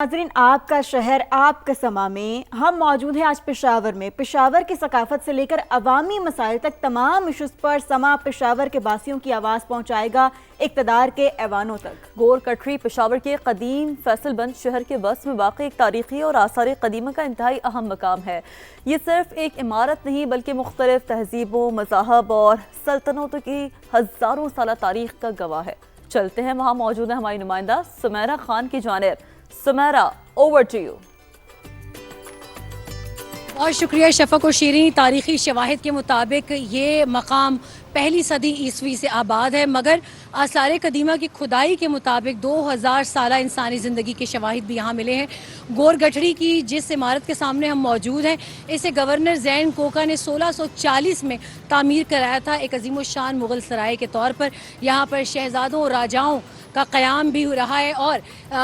नाज़रीन, आपका शहर आपका समा में हम मौजूद हैं आज पेशावर में। पेशावर की सकाफत से लेकर अवामी मसाइल तक तमाम इशूज़ पर समा पेशावर के बासियों की आवाज़ पहुँचाएगा इक़्तिदार के ऐवानों तक। गोर कटरी पेशावर के कदीम फैसलबंद शहर के वस्त में वाक़ एक तारीख़ी और आसार क़दीमा का इंतहाई अहम मकाम है। ये सिर्फ एक इमारत नहीं बल्कि मुख्तलिफ तहज़ीबों, मज़ाहब और सल्तनतों की हज़ारों साल तारीख़ का गवाह है। चलते हैं, वहाँ मौजूद है हमारी नुमाइंदा सुमेरा खान की जानिब। Sumera, over to you. बहुत शुक्रिया शफ़क़ और शीरीन। तारीख़ी शवाहिद के मुताबिक ये मकाम पहली सदी ईस्वी से आबाद है, मगर आसार कदीमा की खुदाई के मुताबिक 2000 साल इंसानी ज़िंदगी के शवाहिद भी यहाँ मिले हैं। गोर गठरी की जिस इमारत के सामने हम मौजूद हैं, इसे गवर्नर ज़ैन कोका ने 1640 में तामीर कराया था एक अजीम शान मुग़ल सराय के तौर पर। यहाँ पर शहज़ादों और राजाओं का क़याम भी रहा है और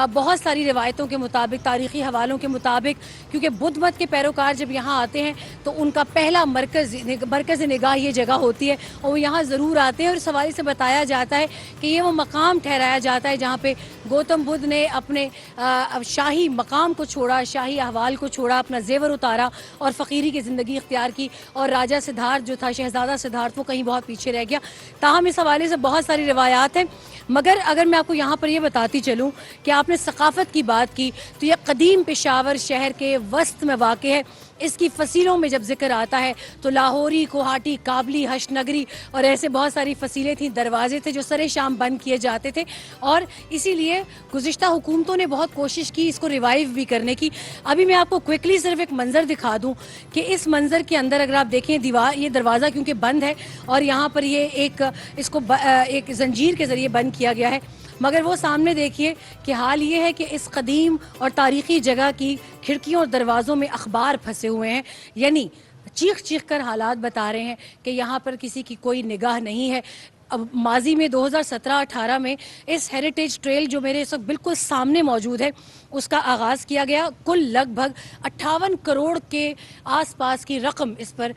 बहुत सारी रिवायतों के मुताबिक, तारीख़ी हवालों के मुताबिक, क्योंकि बुद्ध मत के पैरोकार जब यहाँ आते हैं तो उनका पहला मरकज़ निगाह ये जगह होती है और वो यहाँ ज़रूर आते हैं। और इस हवाले से बताया जाता है कि ये वो मकाम ठहराया जाता है जहाँ पे गौतम बुद्ध ने अपने शाही मकाम को छोड़ा, शाही अहवाल को छोड़ा, अपना जेवर उतारा और फ़कीरी की ज़िंदगी इख्तियार की। और राजा सिद्धार्थ जो था, शहज़ादा सिद्धार्थ, वो कहीं बहुत पीछे रह गया। ताहम इस हवाले से बहुत सारी रिवायात हैं, मगर अगर मैं आपको यहाँ पर ये बताती चलूँ कि आपने सकाफ़त की बात की तो ये कदीम पेशावर शहर के वस्त में वाक़ है। इसकी फसीलों में जब जिक्र आता है तो लाहौरी, कोहाटी, काबली, हशनगरी और ऐसे बहुत सारी फसीलें थीं, दरवाजे थे जो सरे शाम बंद किए जाते थे। और इसीलिए गुज़िश्ता हुकूमतों ने बहुत कोशिश की इसको रिवाइव भी करने की। अभी मैं आपको क्विकली सिर्फ एक मंज़र दिखा दूँ कि इस मंज़र के अंदर अगर आप देखें, दीवार, ये दरवाज़ा क्योंकि बंद है और यहाँ पर ये इसको एक जंजीर के ज़रिए बंद किया गया है, मगर वो सामने देखिए कि हाल ये है कि इस कदीम और तारीख़ी जगह की खिड़कियों और दरवाज़ों में अखबार फंसे हुए हैं। यानी चीख चीख कर हालात बता रहे हैं कि यहाँ पर किसी की कोई निगाह नहीं है। अब माजी में 2017-18 में इस हेरिटेज ट्रेल जो मेरे इस वक्त बिल्कुल सामने मौजूद है, उसका आगाज़ किया गया। कुल लगभग 58 करोड़ के आसपास की रकम इस पर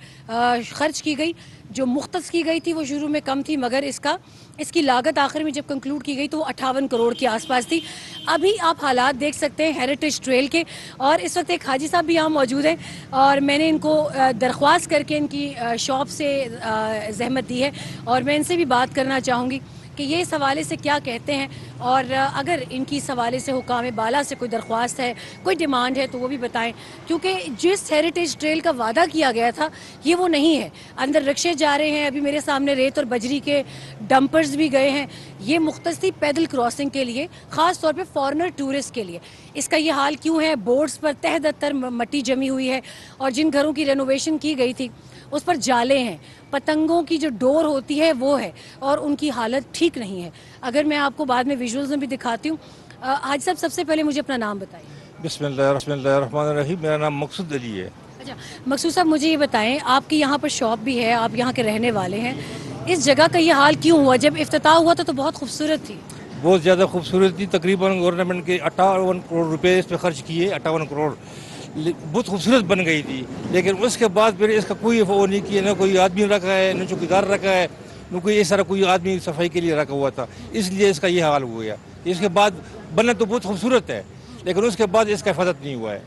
खर्च की गई। जो मुख्तस की गई थी वो शुरू में कम थी, मगर इसकी लागत आखिर में जब कंक्लूड की गई तो वो 58 करोड़ के आसपास थी। अभी आप हालात देख सकते हैं हेरिटेज ट्रेल के। और इस वक्त एक हाजी साहब भी यहाँ मौजूद हैं और मैंने इनको दरख्वास्त करके इनकी शॉप से ज़हमत दी है और मैं इनसे भी बात करना चाहूँगी कि ये इस हवाले से क्या कहते हैं और अगर इनकी इस हवाले से हुकाम बाला से कोई दरख्वास्त है, कोई डिमांड है तो वो भी बताएं, क्योंकि जिस हेरिटेज ट्रेल का वादा किया गया था ये वो नहीं है। अंदर रिक्शे जा रहे हैं, अभी मेरे सामने रेत और बजरी के डंपर्स भी गए हैं। ये मुख्तस थी पैदल क्रॉसिंग के लिए, ख़ास तौर पे फॉरेनर टूरिस्ट के लिए। इसका ये हाल क्यों है? बोर्ड्स पर तह दत्तर मट्टी जमी हुई है और जिन घरों की रेनोवेशन की गई थी उस पर जाले हैं, पतंगों की जो डोर होती है वो है और उनकी हालत ठीक नहीं है। अगर मैं आपको बाद में विजुअल्स में भी दिखाती हूँ। हाजी साहब, सबसे पहले मुझे अपना नाम बताइए। बिस्मिल्लाहिर्रहमानिर्रहीम। मेरा नाम मकसूद अली है। अच्छा मकसूद साहब, मुझे ये बताएं, आपकी यहाँ पर शॉप भी है, आप यहाँ के रहने वाले हैं, इस जगह का ये हाल क्यों हुआ? जब इफ्तिताह हुआ था तो बहुत खूबसूरत थी, बहुत ज़्यादा खूबसूरत थी। तकरीबन गवर्नमेंट के 58 करोड़ रुपए इस पर खर्च किए, 58 करोड़, बहुत खूबसूरत बन गई थी। लेकिन उसके बाद फिर इसका कोई वो नहीं किया, ना कोई आदमी रखा है, न चौकीदार रखा है, न कोई ऐसा कोई आदमी सफाई के लिए रखा हुआ था। इसलिए इसका ये हाल हो गया। इसके बाद बना तो बहुत खूबसूरत है लेकिन उसके बाद इसका हिफाजत नहीं हुआ है,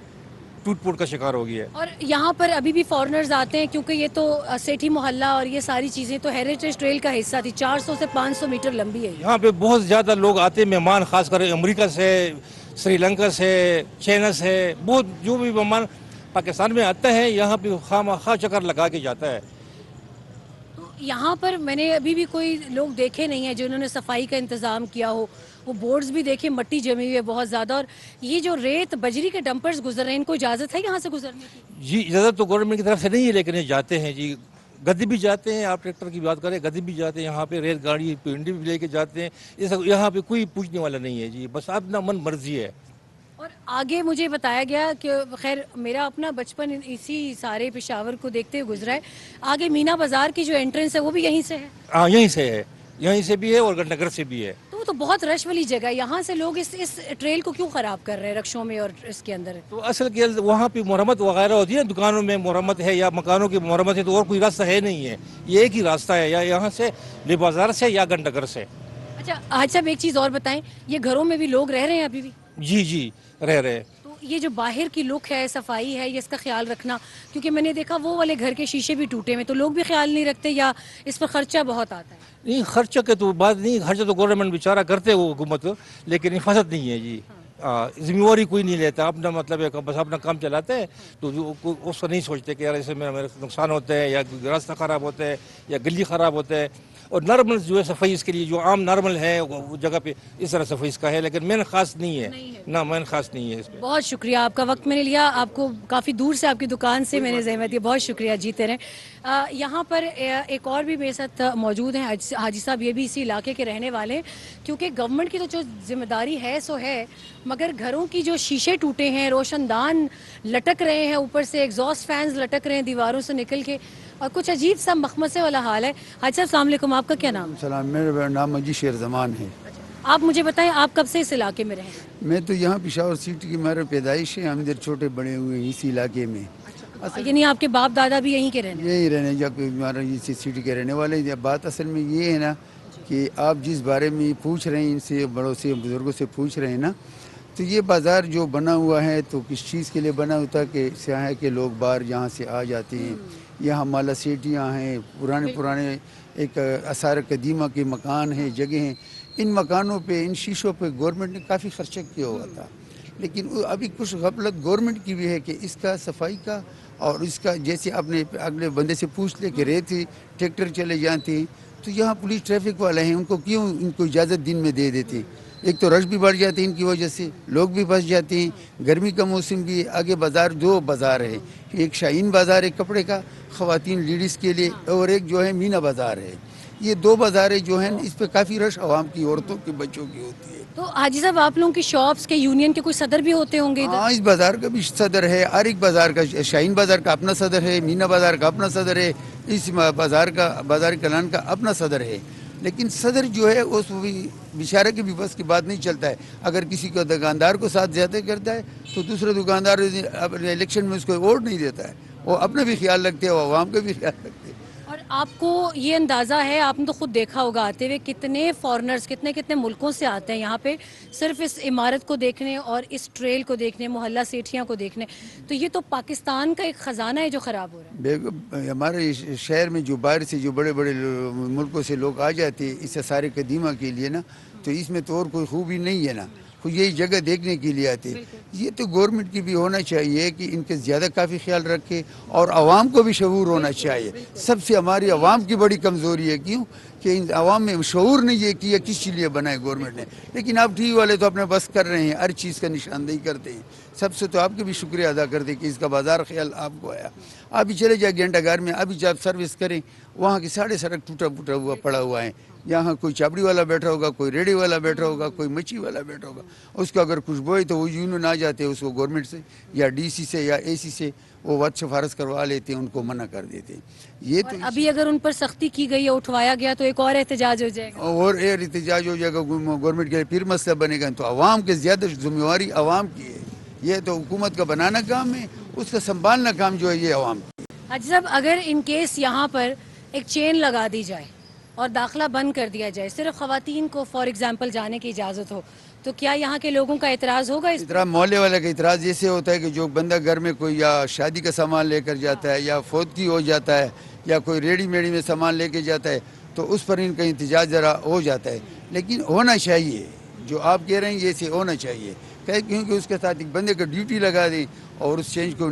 टूट फूट का शिकार हो गया है। और यहाँ पर अभी भी फॉरेनर्स आते हैं क्योंकि ये तो सेठी मोहल्ला और ये सारी चीज़ें तो हेरिटेज ट्रेल का हिस्सा थी। 400 से 500 मीटर लंबी है। यहाँ पे बहुत ज़्यादा लोग आते हैं, मेहमान, खासकर अमेरिका से, श्रीलंका से, चाइना से, बहुत जो भी मेहमान पाकिस्तान में आता है यहाँ पे खामा चक्कर लगा के जाता है। तो यहाँ पर मैंने अभी भी कोई लोग देखे नहीं है जिन्होंने सफाई का इंतज़ाम किया हो। वो बोर्ड्स भी देखिए, मट्टी जमी हुई है बहुत ज़्यादा। और ये जो रेत बजरी के डंपर्स गुजर रहे हैं, इनको इजाज़त है यहाँ से गुजरने की? जी, इजाज़त तो गवर्नमेंट की तरफ से नहीं है लेकिन ये जाते हैं जी। गद्दी भी जाते हैं, आप ट्रैक्टर की बात करें, गद्दी भी जाते हैं यहाँ पे, रेल गाड़ी पिंडी भी लेके जाते हैं। इस यहाँ पे कोई पूछने वाला नहीं है जी, बस अपना मन मर्जी है। और आगे मुझे बताया गया कि खैर मेरा अपना बचपन इसी सारे पेशावर को देखते हुए गुजरा है। आगे मीना बाज़ार की जो एंट्रेंस है वो भी यहीं से है? हाँ, यहीं से है, यहीं से भी है और गढ़नगर से भी है। तो बहुत रश वाली जगह है। यहाँ से लोग इस ट्रेल को क्यों ख़राब कर रहे हैं रक्षों में और इसके अंदर? तो असल के वहाँ पे मुरम्मत वगैरह होती है, दुकानों में मुरम्मत है या मकानों की मुरम्मत है, तो और कोई रास्ता है नहीं है। ये एक ही रास्ता है, या यहाँ से ले बाजार से या गढ़नगर से। अच्छा आज साहब, एक चीज़ और बताएं, ये घरों में भी लोग रह रहे हैं अभी भी? जी जी, रह रहे हैं। तो ये जो बाहर की लुक है, सफाई है, ये इसका ख्याल रखना, क्योंकि मैंने देखा वो वाले घर के शीशे भी टूटे हुए, तो लोग भी ख्याल नहीं रखते या इस पर खर्चा बहुत आता है? नहीं, खर्चा के तो बात नहीं, खर्चा तो गवर्नमेंट बेचारा करते वो हुकूमत, लेकिन हिफाजत नहीं है जी। जिम्मेवारी कोई नहीं लेता, अपना मतलब है बस अपना काम चलाते हैं, तो उसको नहीं सोचते कि यार इससे मेरा नुकसान होता है या रास्ता ख़राब होता है या गली ख़राब होता है। और नॉर्मल जो है सफाई इसके लिए जो आम नॉर्मल है वो जगह पे इस तरह सफाई इसका है, लेकिन मेन खास नहीं है ना, मेन खास नहीं है इस पे। बहुत शुक्रिया, आपका वक्त मैंने लिया, आपको काफ़ी दूर से आपकी दुकान से मैंने ज़हमत दी, बहुत शुक्रिया, जीते रहें। यहाँ पर एक और भी मेरे साथ मौजूद हैं हाजी साहब, ये भी इसी इलाके के रहने वाले हैं। क्योंकि गवर्नमेंट की तो जो जिम्मेदारी है सो है, मगर घरों की जो शीशे टूटे हैं, रोशनदान लटक रहे हैं, ऊपर से एग्जॉस्ट फैंस लटक रहे हैं दीवारों से निकल के, और कुछ अजीब सा मखमसे वाला हाल है। हाजी साहब अस्सलाम वालेकुम, आपका क्या नाम है? सलाम, मेरा नाम मजी शेर जमान है। आप मुझे बताएं, आप कब से इस इलाके में रहे? मैं तो यहाँ पेशावर सिटी की मेरा पैदाइश है, हम इधर छोटे बड़े हुए हैं इसी इलाके में। यानी आपके बाप दादा भी यहीं के रहने? यही रहने या हमारा इसी सिटी के रहने वाले हैं। बात असल में ये है ना कि आप जिस बारे में पूछ रहे हैं, इनसे बड़ों से बुजुर्गों से पूछ रहे हैं ना, तो ये बाज़ार जो बना हुआ है तो किस चीज़ के लिए बना होता है कि सियाह के लोग बाहर यहाँ से आ जाते हैं। यहाँ माला सेटियाँ हैं, पुराने एक आसार कदीमा के मकान हैं, जगह हैं। इन मकानों पे, इन शीशों पे गवर्नमेंट ने काफ़ी खर्चा किया हुआ था, लेकिन अभी कुछ गफलत गवर्नमेंट की भी है कि इसका सफाई का और इसका, जैसे आपने अगले बंदे से पूछ ले कि रेत ट्रैक्टर चले जाते हैं, तो यहाँ पुलिस ट्रैफिक वाले हैं, उनको क्यों इनको इजाज़त दिन में दे देते हैं? एक तो रश भी बढ़ जाती है इनकी वजह से, लोग भी फंस जाते हैं। गर्मी का मौसम भी, आगे बाज़ार, दो बाज़ार है, एक शाहीन बाज़ार है कपड़े का ख़वातीन लेडीज़ के लिए, और एक जो है मीना बाज़ार है। ये दो बाज़ारें जो हैं इस पर काफ़ी रश आवाम की, औरतों की, बच्चों की होती है। तो हाजी साहब, आप लोगों की शॉप्स के यूनियन के कोई सदर भी होते होंगे इधर? हाँ, इस बाज़ार का भी सदर है, हर एक बाज़ार का, शाहीन बाज़ार का अपना सदर है, मीना बाज़ार का अपना सदर है, इस बाज़ार कलान का अपना सदर है। लेकिन सदर जो है उस बेचारे की भी बस की बात नहीं चलता है। अगर किसी को दुकानदार को साथ ज़्यादा करता है तो दूसरे दुकानदार अपने इलेक्शन में उसको वोट नहीं देता है, वो अपना भी ख्याल रखते हैं, वो आवाम का भी ख्याल रखते हैं। और आपको ये अंदाज़ा है, आपने तो खुद देखा होगा आते हुए, कितने फॉरेनर्स कितने मुल्कों से आते हैं यहाँ पे सिर्फ इस इमारत को देखने और इस ट्रेल को देखने, मोहल्ला सेठियाँ को देखने। तो ये तो पाकिस्तान का एक ख़जाना है जो ख़राब हो रहा है। हमारे शहर में जो बाहर से जो बड़े बड़े मुल्कों से लोग आ जाते हैं इस सारे कदीमा के लिए ना, तो इसमें तो और कोई खूबी नहीं है ना, खुद यही जगह देखने के लिए आते। ये तो गवर्नमेंट की भी होना चाहिए कि इनके ज़्यादा काफ़ी ख्याल रखे, और आवाम को भी शऊर होना चाहिए। सबसे हमारी आवाम की बड़ी कमज़ोरी है, क्यों कि इन आवाम में शऊर नहीं है कि ये किस लिए बनाए गवर्नमेंट ने। लेकिन आप टीवी वाले तो अपने बस कर रहे हैं, हर चीज़ का निशानदेही करते हैं। सबसे तो आपके भी शुक्रिया अदा करते कि इसका बाज़ार ख्याल आपको आया। आप भी चले जाए घंटाघर में, अभी जब सर्विस करें, वहाँ की सारे सड़क टूटा फूटा हुआ पड़ा हुआ है। यहाँ कोई चाबड़ी वाला बैठा होगा, कोई रेडी वाला बैठा होगा, कोई मच्छी वाला बैठा होगा, उसको अगर कुछ बोए तो वो यूनियन आ जाते हैं, उसको गवर्नमेंट से या डीसी से या एसी से वो वत सिफारिश करवा लेते हैं, उनको मना कर देते हैं। ये तो अभी अगर उन पर सख्ती की गई है, उठवाया गया, तो एक और एहतजाज हो जाएगा, और एहतजाज हो जाएगा गवर्नमेंट के लिए, फिर मसला बनेगा। तो आवाम के ज़्यादा जिम्मेवारी आवाम की है, ये तो हुकूमत का बनाना काम है, उसका संभालना काम जो है ये आवाम की। हाजी साहब, अगर इन केस यहाँ पर एक चेन लगा दी जाए और दाखिला बंद कर दिया जाए, सिर्फ ख़वातीन को फॉर एग्जांपल जाने की इजाज़त हो, तो क्या यहाँ के लोगों का एतराज़ होगा? इस तरह मोहल्ले वाले का एतराज़ जैसे होता है कि जो बंदा घर में कोई या शादी का सामान लेकर जाता है, या फौतगी हो जाता है, या कोई रेडी मेडी में सामान लेके जाता है, तो उस पर इनका इंतजाज ज़रा हो जाता है। लेकिन होना चाहिए, जो आप कह रहे हैं ये से होना चाहिए, क्योंकि उसके साथ एक बंदे को ड्यूटी लगा दें, और उस चेंज को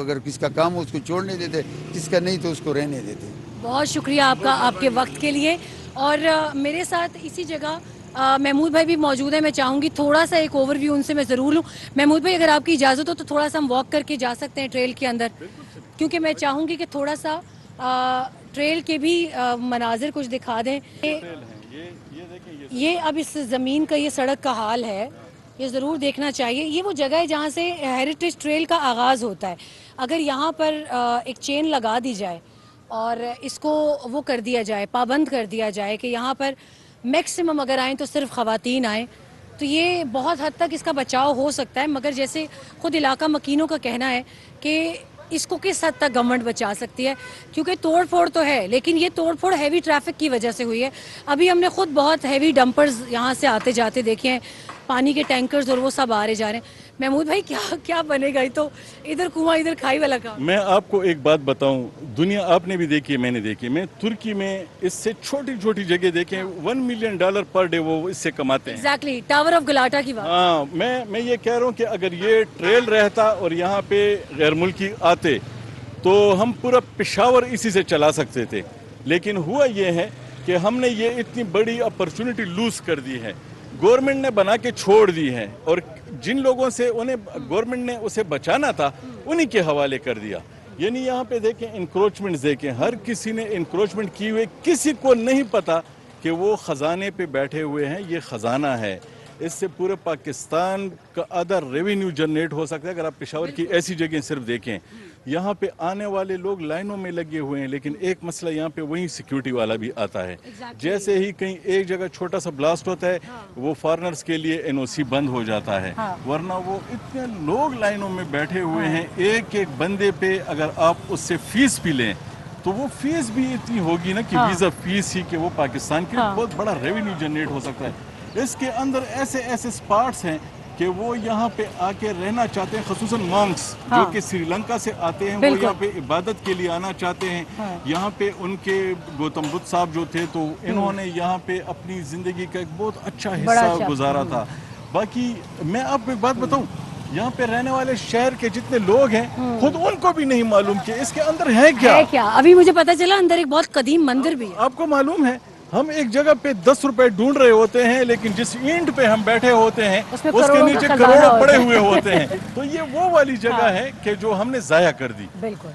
अगर किसका काम हो उसको छोड़ने देते, किसका नहीं तो उसको रहने देते। बहुत शुक्रिया आपका, आपके वक्त के लिए। और मेरे साथ इसी जगह महमूद भाई भी मौजूद है। मैं चाहूँगी थोड़ा सा एक ओवरव्यू उनसे मैं ज़रूर लूँ। महमूद भाई, अगर आपकी इजाज़त हो तो थोड़ा सा हम वॉक करके जा सकते हैं ट्रेल के अंदर, क्योंकि मैं चाहूँगी कि थोड़ा सा ट्रेल के भी मनाजिर कुछ दिखा दें। ये अब इस ज़मीन का, ये सड़क का हाल है, ये ज़रूर देखना चाहिए। ये वो जगह है जहाँ से हेरिटेज ट्रेल का आगाज़ होता है। अगर यहाँ पर एक चेन लगा दी जाए और इसको वो कर दिया जाए, पाबंद कर दिया जाए कि यहाँ पर मैक्सिमम अगर आएँ तो सिर्फ ख़वातीन आएँ, तो ये बहुत हद तक इसका बचाव हो सकता है। मगर जैसे ख़ुद इलाका मकीनों का कहना है कि इसको किस हद तक गवर्नमेंट बचा सकती है, क्योंकि तोड़ फोड़ तो है, लेकिन ये तोड़ फोड़ हैवी ट्रैफिक की वजह से हुई है। अभी हमने खुद बहुत हैवी डंपर्स यहाँ से आते जाते देखे हैं, पानी के टैंकर्स और वो सब आ रहे जा रहे हैं। महमूद भाई क्या क्या बनेगा? ये तो इधर कुआं इधर खाई वाला काम। मैं आपको एक बात बताऊं, दुनिया आपने भी देखी है, मैंने देखी, मैं तुर्की में इससे छोटी छोटी जगह देखे, $1 मिलियन पर डे वो इससे कमाते हैं। एग्जैक्टली, टावर ऑफ गलाटा की बात। हाँ, मैं ये कह रहा हूँ कि अगर ये ट्रेल रहता और यहाँ पे गैर मुल्की आते तो हम पूरा पेशावर इसी से चला सकते थे, लेकिन हुआ ये है कि हमने ये इतनी बड़ी अपॉर्चुनिटी लूज कर दी है, गवर्नमेंट ने बना के छोड़ दी है, और जिन लोगों से उन्हें गवर्नमेंट ने उसे बचाना था उन्हीं के हवाले कर दिया। यानी यहाँ पे देखें, इंक्रोचमेंट देखें, हर किसी ने इंक्रोचमेंट की हुई, किसी को नहीं पता कि वो खजाने पे बैठे हुए हैं, ये खजाना है, इससे पूरे पाकिस्तान का आधा रेवेन्यू जनरेट हो सकता है। अगर आप पेशावर की ऐसी जगह सिर्फ देखें, यहाँ पे आने वाले लोग लाइनों में लगे हुए हैं, लेकिन एक मसला यहाँ पे वही सिक्योरिटी वाला भी आता है। जैसे ही कहीं एक जगह छोटा सा ब्लास्ट होता है, वो फॉरेनर्स के लिए एनओसी बंद हो जाता है, वरना वो इतने लोग लाइनों में बैठे हुए हैं, एक एक बंदे पे अगर आप उससे फीस भी लें तो वो फीस भी इतनी होगी ना कि वीजा फीस ही कि वो पाकिस्तान के बहुत बड़ा रेवेन्यू जनरेट हो सकता है। इसके अंदर ऐसे ऐसे स्पॉट्स हैं कि वो यहाँ पे आके रहना चाहते हैं, खसूसन मॉन्क्स जो कि श्रीलंका से आते हैं, वो यहाँ पे इबादत के लिए आना चाहते हैं। यहाँ पे उनके गौतम बुद्ध साहब जो थे, तो इन्होंने यहाँ पे अपनी जिंदगी का एक बहुत अच्छा हिस्सा गुजारा था। बाकी मैं आपको एक बात बताऊं, यहाँ पे रहने वाले शहर के जितने लोग हैं, खुद उनको भी नहीं मालूम कि इसके अंदर है क्या। अभी मुझे पता चला अंदर एक बहुत कदीम मंदिर भी है। आपको मालूम है, हम एक जगह पे 10 रुपए ढूंढ रहे होते हैं, लेकिन जिस ईंट पे हम बैठे होते हैं उसके नीचे करोड़ों पड़े हुए होते हैं। तो ये वो वाली जगह है कि जो हमने जाया कर दी।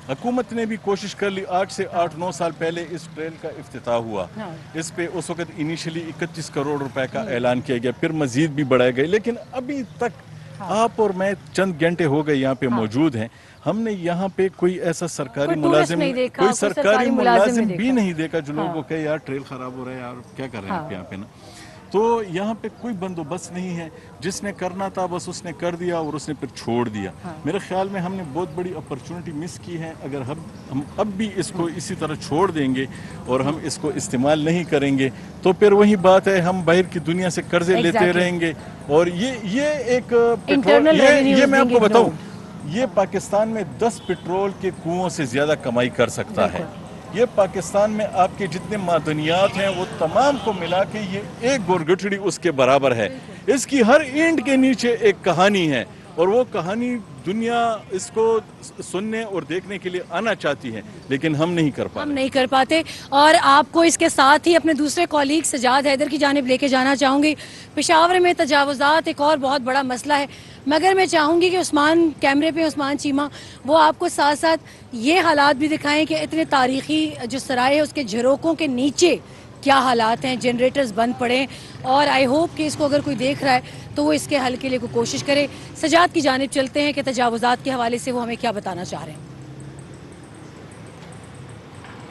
हुकूमत ने भी कोशिश कर ली, 8 से 8-9 साल पहले इस ट्रेल का इफ्तिताह हुआ, इस पे उस वक्त इनिशियली 31 करोड़ रुपए का ऐलान किया गया, फिर मजीद भी बढ़ाए गए, लेकिन अभी तक आप और मैं चंद घंटे हो गए यहाँ पे मौजूद हैं, हमने यहाँ पे कोई ऐसा सरकारी मुलाजिम, कोई सरकारी मुलाजिम भी नहीं देखा जो लोगों को कहे यार ट्रेल खराब हो रहा है, यार क्या कर रहे हैं आप यहाँ पे ना। तो यहाँ पे कोई बंदोबस्त नहीं है, जिसने करना था बस उसने कर दिया और उसने फिर छोड़ दिया। मेरे ख्याल में हमने बहुत बड़ी अपॉर्चुनिटी मिस की है। अगर हम अब भी इसको इसी तरह छोड़ देंगे और हम इसको इस्तेमाल नहीं करेंगे तो फिर वही बात है, हम बाहर की दुनिया से कर्जे लेते रहेंगे। और ये एक ये मैं आपको बताऊं, ये पाकिस्तान में 10 पेट्रोल के कुओं से ज्यादा कमाई कर सकता है। ये पाकिस्तान में आपके जितने मादनियात हैं वो तमाम को मिला के ये एक गोरगठड़ी उसके बराबर है। इसकी हर ईंट के नीचे एक कहानी है, और वो कहानी दुनिया इसको सुनने और देखने के लिए आना चाहती है, लेकिन हम नहीं कर पाते। और आपको इसके साथ ही अपने दूसरे कॉलीग सजाद हैदर की जानिब लेके जाना चाहूँगी। पेशावर में तजावुज़ात एक और बहुत बड़ा मसला है, मगर मैं चाहूँगी कि उस्मान कैमरे पे, उस्मान चीमा, वो आपको साथ साथ ये हालात भी दिखाएं कि इतने तारीख़ी जो सराय है उसके झरोकों के नीचे क्या हालात हैं, जनरेटर्स बंद पड़े, और आई होप कि इसको अगर कोई देख रहा है तो वो इसके हल के लिए कोई कोशिश करे। सजाद की जानिब चलते हैं कि तजावुज़ात के हवाले से वो हमें क्या बताना चाह रहे हैं।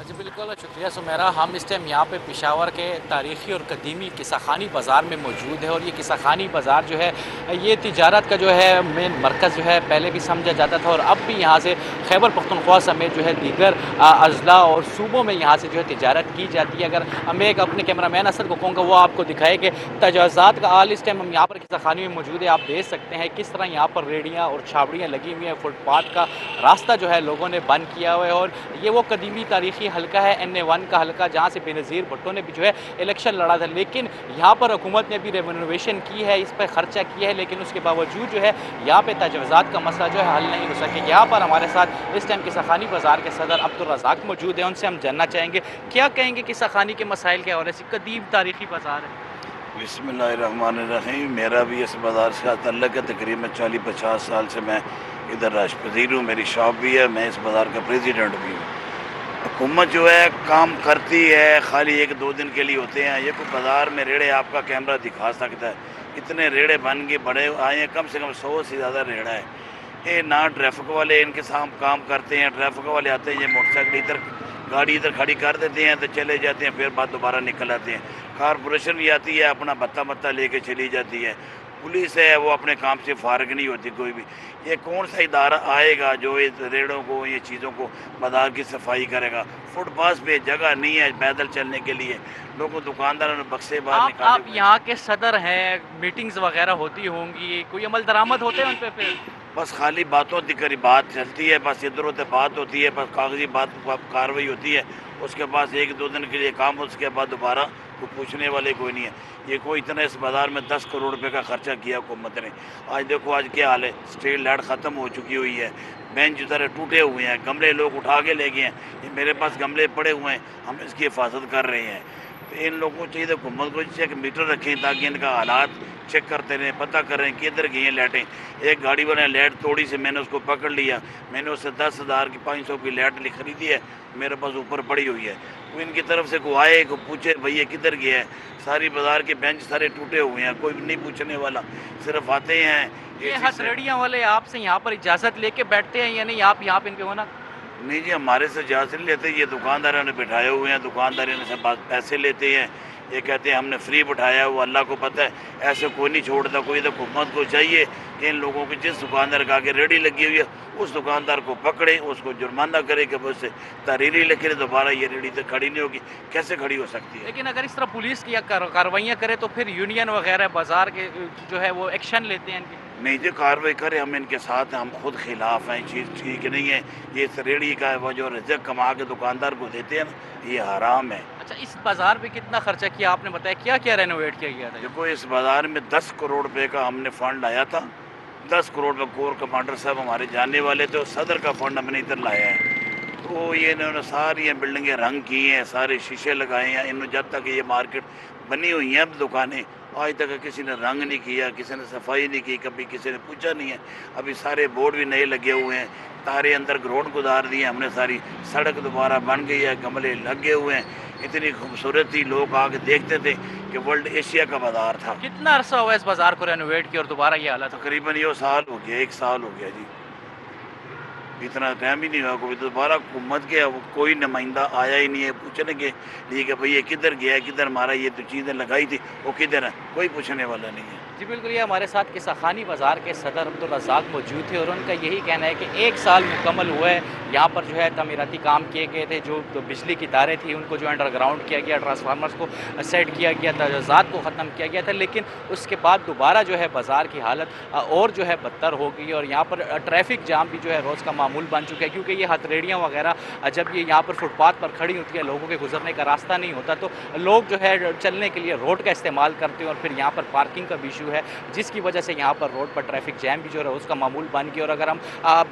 जी बिल्कुल, शुक्रिया सुमेरा। हम इस टाइम यहाँ पे पेशावर के तारीख़ी और कदीमी किस्साखानी बाज़ार में मौजूद है, और ये किस्साखानी बाज़ार जो है ये तिजारत का जो है मेन मरकज़ जो है पहले भी समझा जाता था, और अब भी यहाँ से खैबर पख्तूनख्वा समेत जो है दीगर अजला और सूबों में यहाँ से जो है तिजारत की जाती है। अगर मैं एक अपने कैमरामैन असद को कहूँगा वो आपको दिखाए कि तजावुज़ात का हाल इस टाइम हम यहाँ पर किस्साखानी में मौजूद है। आप देख सकते हैं किस तरह यहाँ पर रेडियाँ और छावड़ियाँ लगी हुई हैं, फुटपाथ का रास्ता जो है लोगों ने बंद किया हुआ है, और ये वो कदीमी तारीख़ी हल्का है NA1 का हल्का, जहाँ से बेनज़ीर भुट्टो ने भी जो है इलेक्शन लड़ा था, लेकिन यहाँ पर हुकूमत ने भी रेनोवेशन की है, इस पर खर्चा किया है, लेकिन उसके बावजूद जो है यहाँ पे तजावुज़ात का मसला जो है हल नहीं हो सके। यहाँ पर हमारे साथ इस टाइम किस्साखानी बाज़ार के सदर अब्दुल रज़ाक मौजूद है, उनसे हम जानना चाहेंगे क्या कहेंगे किस्साखानी के मसाइल के हवाले से। कदीम तारीख़ी बाज़ार है। बिस्मिल्लाहिर्रहमानिर्रहीम। मेरा भी इस बाज़ार से तल्लुक़ है, तकरीबन 40-50 साल से मैं इधर राशपज़ीर हूँ, मेरी शॉप भी है, मैं इस बाज़ार का प्रेसिडेंट भी हूँ। हुकूमत जो है काम करती है, खाली 1-2 दिन के लिए होते हैं। ये कोई बाज़ार में रेड़े आपका कैमरा दिखा सकता है, इतने रेड़े बन के बड़े आए हैं, कम से कम 100 से ज़्यादा रेड़ा है। ये ना ट्रैफिक वाले इनके साथ काम करते हैं, ट्रैफिक वाले आते हैं, ये मोटरसाइकिल इधर गाड़ी इधर खड़ी कर देते हैं तो चले जाते हैं, फिर बाद दोबारा निकल आते हैं। कारपोरेशन भी आती है, अपना भत्ता लेके चली जाती है। पुलिस है वो अपने काम से फारग नहीं होती कोई भी। ये कौन सा इदारा आएगा जो इस रेड़ों को, ये चीज़ों को, बाजार की सफाई करेगा? फुटपाथ पे जगह नहीं है पैदल चलने के लिए, लोगों दुकानदारों ने बक्से बाहर आप निकाले हुए हैं। यहाँ के सदर हैं, मीटिंग्स वगैरह होती होंगी, कोई अमल दरामद होते हैं उन पे फिर? बस खाली बातों की करी बात चलती है, बस इधर उधर बात होती है, बस कागजी बात कार्रवाई होती है, उसके बाद 1-2 दिन के लिए काम, उसके बाद दोबारा कोई पूछने वाले कोई नहीं है। ये कोई इतना इस बाज़ार में 10 करोड़ रुपए का खर्चा किया हुकूमत ने। आज देखो आज क्या हाल है, स्ट्रीट लाइट ख़त्म हो चुकी हुई है, बेंच उधर टूटे हुए हैं, गमले लोग उठा के ले गए हैं, ये मेरे पास गमले पड़े हुए हैं, हम इसकी हिफाजत कर रहे हैं। तो इन लोगों को चाहिए हुकूमत को चेक मीटर रखें ताकि इनका हालात चेक करते रहें, पता करें किधर गई हैं लाइटें। एक गाड़ी वाले लाइट तोड़ी से मैंने उसको पकड़ लिया, मैंने उससे 10,000 की 500 की लाइट खरीदी है, मेरे पास ऊपर पड़ी हुई है। वो इनकी तरफ से कोई आए को पूछे भैया किधर गया है, सारी बाज़ार के बेंच सारे टूटे हुए हैं, कोई नहीं पूछने वाला, सिर्फ आते हैं। ये हथरेड़ियाँ वाले आपसे यहाँ पर इजाज़त लेके बैठते हैं या नहीं? आप यहाँ पे इनके होना? नहीं जी, हमारे से इजाज़त नहीं लेते, ये दुकानदारों ने बिठाए हुए हैं, दुकानदारों ने सब पैसे लेते हैं, ये कहते हैं हमने फ्री बिठाया हुआ, अल्लाह को पता है ऐसे कोई नहीं छोड़ता। कोई तो हुकूमत को चाहिए कि इन लोगों की जिस दुकानदार का आगे रेडी लगी हुई है उस दुकानदार को पकड़े, उसको जुर्माना करे कि उससे तहरीरी लिखे, दोबारा ये रेडी तो खड़ी नहीं होगी। कैसे खड़ी हो सकती है? लेकिन अगर इस तरह पुलिस की कार्रवाइयाँ करे तो फिर यूनियन वगैरह बाज़ार के जो है वो एक्शन लेते हैं इनकी? नहीं जी, कार्रवाई करें, हम इनके साथ हैं, हम खुद खिलाफ हैं, चीज़ ठीक नहीं है। ये इस रेडी का वो जो रिज़्क कमा के दुकानदार को देते हैं ना, ये हराम है। अच्छा, इस बाज़ार पे कितना खर्चा किया आपने बताया, क्या क्या रेनोवेट किया गया था? देखो इस बाज़ार में 10 करोड़ रुपए का हमने फ़ंड आया था, 10 करोड़ में कोर कमांडर साहब हमारे जाने वाले थे, सदर का फ़ंड हमने इधर लाया है। तो ये इन्होंने सारी बिल्डिंगें रंग की हैं, सारे शीशे लगाए हैं, इन्होंने जब तक ये मार्केट बनी हुई हैं दुकानें, आज तक किसी ने रंग नहीं किया, किसी ने सफाई नहीं की, कभी किसी ने पूछा नहीं है। अभी सारे बोर्ड भी नए लगे हुए हैं, तारे अंदर ग्राउंड गुजार दिए हमने, सारी सड़क दोबारा बन गई है, गमले लगे हुए हैं, इतनी खूबसूरत थी, लोग आके देखते थे कि वर्ल्ड एशिया का बाज़ार था। कितना अरसा हुआ इस बाज़ार को रेनोवेट किया और दोबारा ये हालत? तकरीबन ये साल हो गया, 1 साल हो गया जी, इतना टाइम ही नहीं हुआ। कोई दोबारा हुकूमत के कोई नुमाइंदा आया ही नहीं है पूछने के लिए कि भाई ये किधर गया है, किधर मारा, ये तो चीज़ें लगाई थी वो किधर है, कोई पूछने वाला नहीं है। जी बिल्कुल, ये हमारे साथ किसाखानी बाज़ार के सदर अब्दुल रज़ाक मौजूद थे और उनका यही कहना है कि 1 साल मुकम्मल हुआ है, यहाँ पर जो है तमीराती काम किए गए थे, जो बिजली की तारें थी उनको जो अंडरग्राउंड किया गया, ट्रांसफार्मर्स को सेट किया गया, तजाज़ात को ख़त्म किया गया था, लेकिन उसके बाद दोबारा जो है बाज़ार की हालत और जो है बदतर हो गई और यहाँ पर ट्रैफिक जाम भी जो है रोज़ का मामूल बन चुका है, क्योंकि ये हथरेड़ियाँ वगैरह जब ये यहाँ पर फुटपाथ पर खड़ी होती है, लोगों के गुजरने का रास्ता नहीं होता, तो लोग जो है चलने के लिए रोड का इस्तेमाल करते हैं और फिर यहाँ पर पार्किंग का भी इशू है, जिसकी वजह से यहाँ पर रोड पर ट्रैफिक जैम भी जो है उसका मामूल बन गया। और अगर हम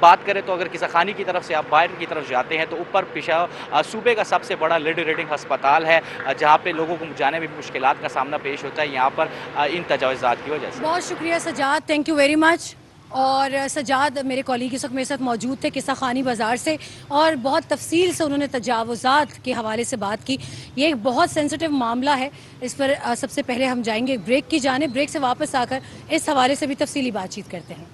बात करें तो अगर किसाखानी की तरफ से आप बाहर की तरफ जाते हैं तो ऊपर पेशावर सूबे का सबसे बड़ा लेडी रीडिंग अस्पताल है, जहाँ पे लोगों को जाने में भी मुश्किलात का सामना पेश होता है यहाँ पर इन तजावुज़ात की वजह से। बहुत शुक्रिया Sajjad, thank you very much. और सजाद मेरे कॉलीग इस वक्त मेरे साथ मौजूद थे किसाखानी बाज़ार से और बहुत तफसील से उन्होंने तजावुज़ात के हवाले से बात की। ये एक बहुत सेंसिटिव मामला है, इस पर सबसे पहले हम जाएंगे ब्रेक की जाने, ब्रेक से वापस आकर इस हवाले से भी तफसीली बातचीत करते हैं।